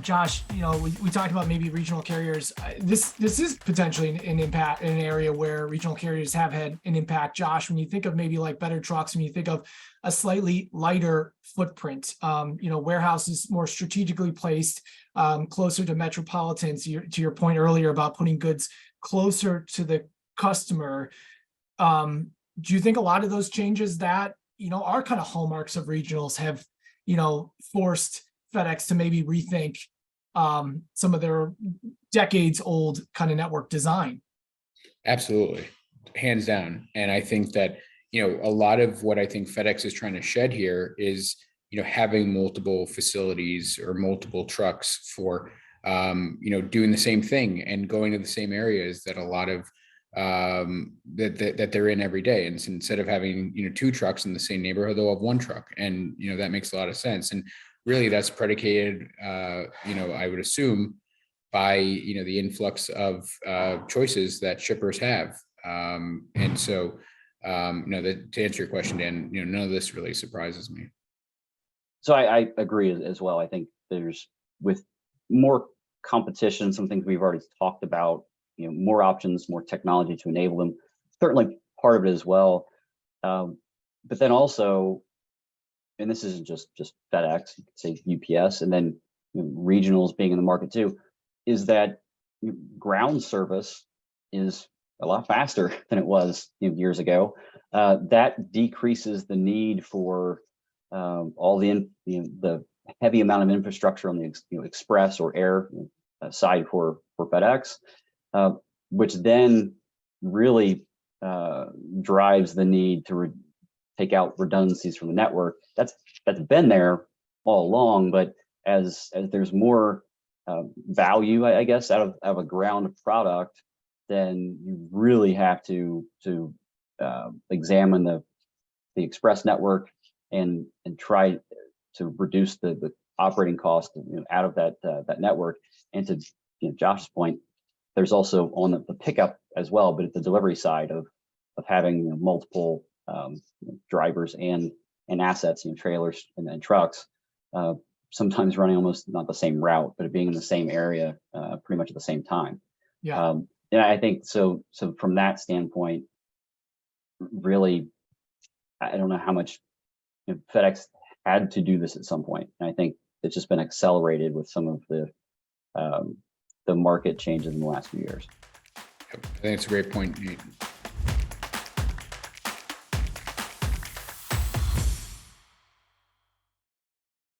Josh, we talked about maybe regional carriers. This is potentially an impact in an area where regional carriers have had an impact. Josh, when you think of maybe like better trucks, when you think of a slightly lighter footprint, warehouses more strategically placed, closer to metropolitans. To your point earlier about putting goods closer to the customer, do you think a lot of those changes that are kind of hallmarks of regionals have forced FedEx to maybe rethink some of their decades old kind of network design? Absolutely, hands down. And I think that, a lot of what I think FedEx is trying to shed here is, having multiple facilities or multiple trucks for, doing the same thing and going to the same areas that a lot of that they're in every day. And so instead of having, two trucks in the same neighborhood, they'll have one truck. And, that makes a lot of sense. And really that's predicated, I would assume by, the influx of choices that shippers have. And so, to answer your question, Dan, none of this really surprises me. So I agree as well. I think there's, with more competition, some things we've already talked about, more options, more technology to enable them, certainly part of it as well. But then also, and this isn't just FedEx, you could say UPS, and then regionals being in the market too, is that ground service is a lot faster than it was years ago. That decreases the need for all the heavy amount of infrastructure on the express or air side for FedEx, which then really drives the need to take out redundancies from the network. That's been there all along, but as there's more value, I guess, out of a ground product, then you really have to examine the express network and try to reduce the operating cost out of that network. And to Josh's point, there's also on the pickup as well, but at the delivery side of having multiple drivers and assets, trailers and trucks, sometimes running almost not the same route, but being in the same area pretty much at the same time. Yeah. And I think so from that standpoint, really, I don't know how much FedEx had to do this at some point. And I think it's just been accelerated with some of the market changes in the last few years. I think it's a great point, Nate.